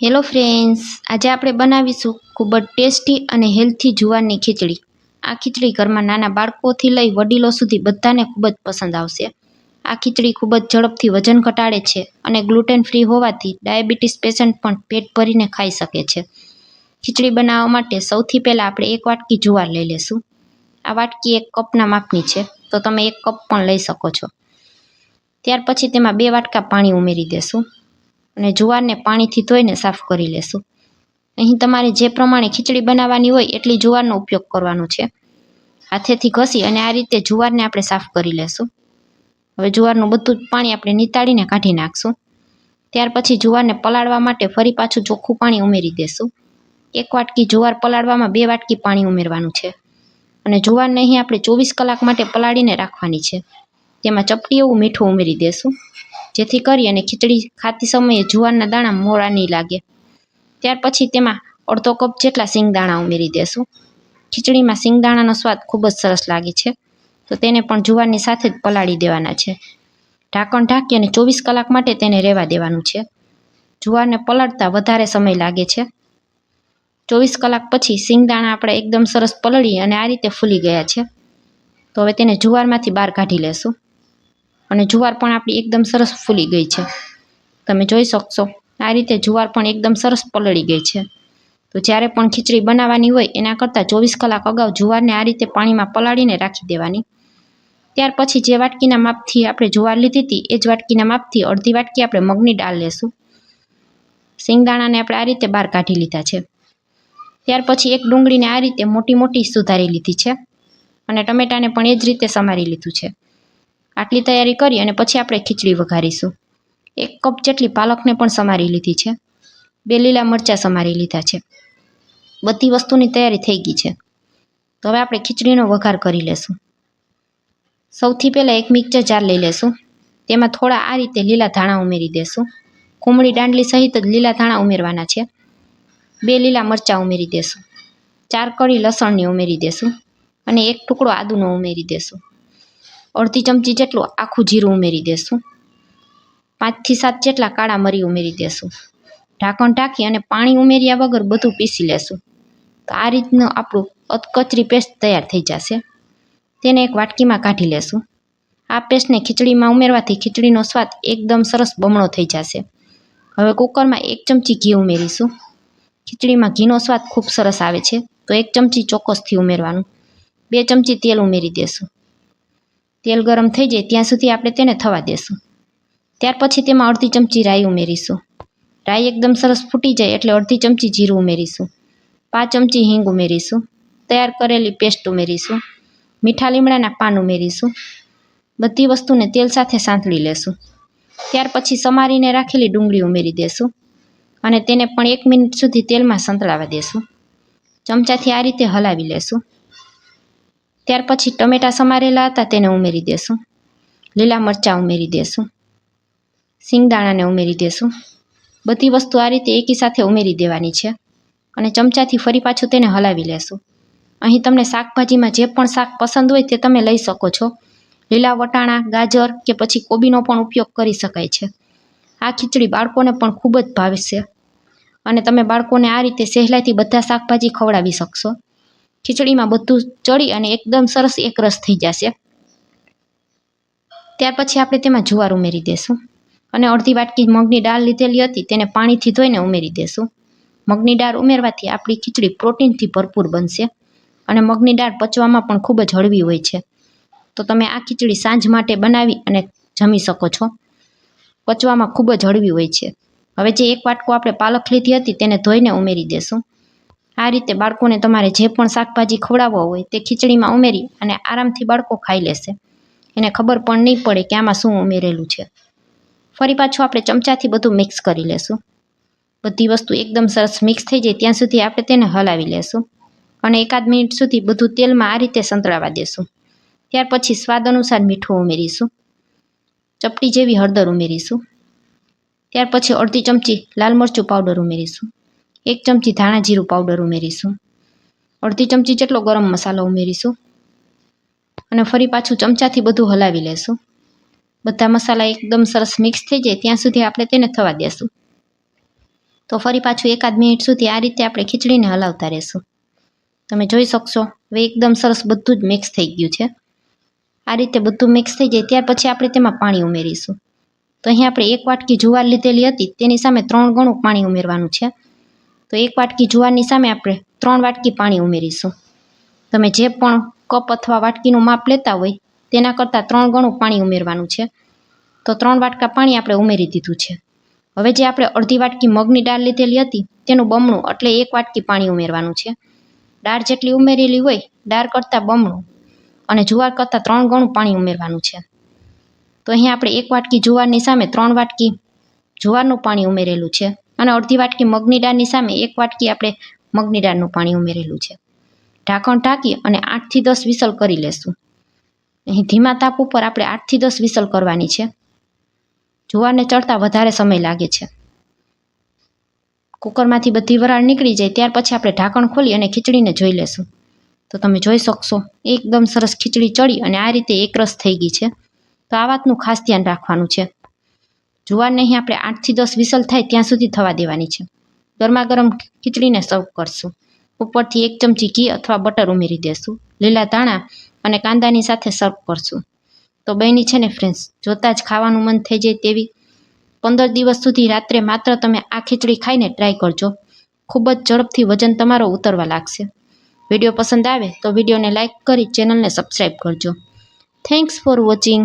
Hello friends, આજે આપણે બનાવીશું ખૂબ જ ટેસ્ટી અને હેલ્થી જુવારની ખીચડી. આ ખીચડી ઘરમાં નાના બાળકોથી લઈ વડીલો સુધી બધાને ખૂબ જ પસંદ આવશે. આ ખીચડી ખૂબ જ ઝડપથી વજન ઘટાડે છે અને ગ્લુટેન ફ્રી હોવાથી ડાયાબિટીસ પેશન્ટ પણ પેટ ભરીને ખાઈ શકે છે. ખીચડી બનાવવા માટે સૌથી પહેલાં આપણે એક વાટકી જુવાર લઈ લેશું. આ વાટકી 1 કપના માપની છે, તો તમે 1 કપ પણ લઈ શકો છો. ત્યાર પછી તેમાં 2 વાટકા પાણી ઉમેરી દેશું અને જુવારને પાણીથી ધોઈને સાફ કરી લેશું. અહીં તમારે જે પ્રમાણે ખીચડી બનાવવાની હોય એટલી જુવારનો ઉપયોગ કરવાનો છે. હાથેથી ઘસી અને આ રીતે જુવારને આપણે સાફ કરી લેશું. હવે જુવારનું બધું જ પાણી આપણે નિતાળીને કાઢી નાખશું. ત્યાર પછી જુવારને પલાળવા માટે ફરી પાછું ચોખ્ખું પાણી ઉમેરી દેશું. 1 વાટકી જુવાર પલાળવામાં 2 વાટકી પાણી ઉમેરવાનું છે અને જુવારને અહીં આપણે 24 કલાક માટે પલાળીને રાખવાની છે. તેમાં ચપટી એવું મીઠું ઉમેરી દેશું, જેથી કરી અને ખીચડી ખાતી સમયે જુવારના દાણા મોળા નહીં લાગે. ત્યાર પછી તેમાં અડધો કપ જેટલા સિંગદાણા ઉમેરી દેશું. ખીચડીમાં સિંગદાણાનો સ્વાદ ખૂબ જ સરસ લાગે છે, તો તેને પણ જુવારની સાથે જ પલાળી દેવાના છે. ઢાંકણ ઢાંકી અને 24 કલાક માટે તેને રહેવા દેવાનું છે. જુવારને પલાળતા વધારે સમય લાગે છે. 24 કલાક પછી સિંગદાણા આપણે એકદમ સરસ પલળી અને આ રીતે ફૂલી ગયા છે. તો હવે તેને જુવારમાંથી બહાર કાઢી લેશું અને જુવાર પણ આપણી એકદમ સરસ ફૂલી ગઈ છે. તમે જોઈ શકશો આ રીતે જુવાર પણ એકદમ સરસ પલળી ગઈ છે. તો જ્યારે પણ ખીચડી બનાવવાની હોય એના કરતાં 24 કલાક અગાઉ જુવારને આ રીતે પાણીમાં પલાળીને રાખી દેવાની. ત્યાર પછી જે વાટકીના માપથી આપણે જુવાર લીધી હતી એ જ વાટકીના માપથી અડધી વાટકી આપણે મગની દાળ લેશું. સિંગદાણાને આપણે આ રીતે બહાર કાઢી લીધા છે. ત્યાર પછી એક ડુંગળીને આ રીતે મોટી મોટી સુધારી લીધી છે અને ટમેટાને પણ એ જ રીતે સમારી લીધું છે. આટલી તૈયારી કરી અને પછી આપણે ખીચડી વઘારીશું. 1 કપ જેટલી પાલકને પણ સમારી લીધી છે. 2 લીલા મરચાં સમારી લીધા છે. બધી વસ્તુની તૈયારી થઈ ગઈ છે. તો હવે આપણે ખીચડીનો વઘાર કરી લેશું. સૌથી પહેલાં એક મિક્સર જાર લઈ લેશું. તેમાં થોડા આ રીતે લીલા ધાણા ઉમેરી દેશું. કુમળી દાંડલી સહિત જ લીલા ધાણા ઉમેરવાના છે. 2 લીલા મરચાં ઉમેરી દેશું. 4 કળી લસણની ઉમેરી દેશું અને 1 ટુકડો આદુનો ઉમેરી દેશું. અડધી ચમચી જેટલું આખું જીરું ઉમેરી દેશું. 5 થી 7 જેટલા કાળા મરી ઉમેરી દેશું. ઢાંકણ ઢાંકી અને પાણી ઉમેર્યા વગર બધું પીસી લેશું. તો આ રીતનું આપણું અધકચરી પેસ્ટ તૈયાર થઈ જશે. તેને એક વાટકીમાં કાઢી લેશું. આ પેસ્ટને ખીચડીમાં ઉમેરવાથી ખીચડીનો સ્વાદ એકદમ સરસ બમણો થઈ જશે. હવે કુકરમાં 1 ચમચી ઘી ઉમેરીશું. ખીચડીમાં ઘીનો સ્વાદ ખૂબ સરસ આવે છે, તો 1 ચમચી ચોક્કસથી ઉમેરવાનું. 2 ચમચી તેલ ઉમેરી દેશું. તેલ ગરમ થઈ જાય ત્યાં સુધી આપણે તેને થવા દેશું. ત્યાર પછી તેમાં અડધી ચમચી રાઈ ઉમેરીશું. રાઈ એકદમ સરસ ફૂટી જાય એટલે અડધી ચમચી જીરું ઉમેરીશું. 5 ચમચી હિંગ ઉમેરીશું. તૈયાર કરેલી પેસ્ટ ઉમેરીશું. મીઠા લીમડાના પાન ઉમેરીશું. બધી વસ્તુને તેલ સાથે સાંતળી લેશું. ત્યાર પછી સમારીને રાખેલી ડુંગળી ઉમેરી દેશું અને તેને પણ 1 મિનિટ સુધી તેલમાં સંતળાવા દેશું. ચમચાથી આ રીતે હલાવી લેશું. ત્યાર પછી ટમેટાં સમારેલા હતા તેને ઉમેરી દેશું. લીલા મરચાં ઉમેરી દેશું. સિંગદાણાને ઉમેરી દેશું. બધી વસ્તુ આ રીતે એકી સાથે ઉમેરી દેવાની છે અને ચમચાથી ફરી પાછું તેને હલાવી લેશું. અહીં તમને શાકભાજીમાં જે પણ શાક પસંદ હોય તે તમે લઈ શકો છો. લીલા વટાણા, ગાજર કે પછી કોબીનો પણ ઉપયોગ કરી શકાય છે. આ ખીચડી બાળકોને પણ ખૂબ જ ભાવશે અને તમે બાળકોને આ રીતે સહેલાઈથી બધા શાકભાજી ખવડાવી શકશો. ખીચડીમાં બધું ચડી અને એકદમ સરસ એકરસ થઈ જશે. ત્યાર પછી આપણે તેમાં જુવાર ઉમેરી દેશું અને અડધી વાટકી મગની દાળ લીધેલી હતી તેને પાણીથી ધોઈને ઉમેરી દેશું. મગની દાળ ઉમેરવાથી આપણી ખીચડી પ્રોટીનથી ભરપૂર બનશે અને મગની દાળ પચવામાં પણ ખૂબ જ હળવી હોય છે. તો તમે આ ખીચડી સાંજ માટે બનાવી અને જમી શકો છો. પચવામાં ખૂબ જ હળવી હોય છે. હવે જે 1 વાટકો આપણે પાલક લીધી હતી તેને ધોઈને ઉમેરી દેશું. આ રીતે બાળકોને તમારે જે પણ શાકભાજી ખવડાવવા હોય તે ખીચડીમાં ઉમેરી અને આરામથી બાળકો ખાઈ લેશે. એને ખબર પણ નહીં પડે કે આમાં શું ઉમેરેલું છે. ફરી પાછું આપણે ચમચાથી બધું મિક્સ કરી લેશું. બધી વસ્તુ એકદમ સરસ મિક્સ થઈ જાય ત્યાં સુધી આપણે તેને હલાવી લેશું અને 1 મિનિટ સુધી બધું તેલમાં આ રીતે સંતળાવા દેશું. ત્યાર પછી સ્વાદ અનુસાર મીઠું ઉમેરીશું. ચપટી જેવી હળદર ઉમેરીશું. ત્યાર પછી અડધી ચમચી લાલ મરચું પાવડર ઉમેરીશું. 1 ચમચી ધાણા જીરું પાવડર ઉમેરીશું. અડધી ચમચી જેટલો ગરમ મસાલો ઉમેરીશું અને ફરી પાછું ચમચાથી બધું હલાવી લેશું. બધા મસાલા એકદમ સરસ મિક્સ થઈ જાય ત્યાં સુધી આપણે તેને થવા દેશું. તો ફરી પાછું 1 મિનિટ સુધી આ રીતે આપણે ખીચડીને હલાવતા રહેશું. તમે જોઈ શકશો હવે એકદમ સરસ બધું જ મિક્સ થઈ ગયું છે. આ રીતે બધું મિક્સ થઈ જાય ત્યાર પછી આપણે તેમાં પાણી ઉમેરીશું. તો અહીં આપણે 1 વાટકી જુવાર લીધેલી હતી તેની સામે 3 ગણું પાણી ઉમેરવાનું છે. તો 1 વાટકી જુવારની સામે આપણે 3 વાટકી પાણી ઉમેરીશું. તમે જે પણ કપ અથવા વાટકીનું માપ લેતા હોય તેના કરતાં 3 ગણું પાણી ઉમેરવાનું છે. તો 3 વાટકા પાણી આપણે ઉમેરી દીધું છે. હવે જે આપણે અડધી વાટકી મગની દાળ લીધેલી હતી તેનું બમણું એટલે 1 વાટકી પાણી ઉમેરવાનું છે. દાળ જેટલી ઉમેરેલી હોય દાળ કરતાં બમણું અને જુવાર કરતાં 3 ગણું પાણી ઉમેરવાનું છે. તો અહીં આપણે 1 વાટકી જુવારની સામે 3 વાટકી જુવારનું પાણી ઉમેરેલું છે અને અડધી વાટકી મગની દાળની સામે 1 વાટકી આપણે મગની દાળનું પાણી ઉમેરેલું છે. ઢાંકણ ઢાંકી અને 8 થી 10 વિસલ કરી લેશું. અહીં ધીમા તાપ ઉપર આપણે 8 થી 10 વિસલ કરવાની છે. જુવારને ચડતા વધારે સમય લાગે છે. કુકરમાંથી બધી વરાળ નીકળી જાય ત્યાર પછી આપણે ઢાંકણ ખોલી અને ખીચડીને જોઈ લેશું. તો તમે જોઈ શકશો એકદમ સરસ ખીચડી ચડી અને આ રીતે એકરસ થઈ ગઈ છે. તો આ વાતનું ખાસ ધ્યાન રાખવાનું છે. જુવારને અહીં આપણે 8 થી 10 વિસલ થાય ત્યાં સુધી થવા દેવાની છે. ગરમા ગરમ ખીચડીને સર્વ કરશું. ઉપરથી 1 ચમચી ઘી અથવા બટર ઉમેરી દેશું. લીલા ધાણા અને કાંદાની સાથે સર્વ કરશું. તો બની છે ને ફ્રેન્ડ્સ, જોતાં જ ખાવાનું મન થઈ જાય તેવી. 15 દિવસ સુધી રાત્રે માત્ર તમે આ ખીચડી ખાઈને ટ્રાય કરજો. ખૂબ જ ઝડપથી વજન તમારો ઉતરવા લાગશે. વિડીયો પસંદ આવે તો વિડીયોને લાઇક કરી ચેનલને સબસ્ક્રાઈબ કરજો. Thanks for watching.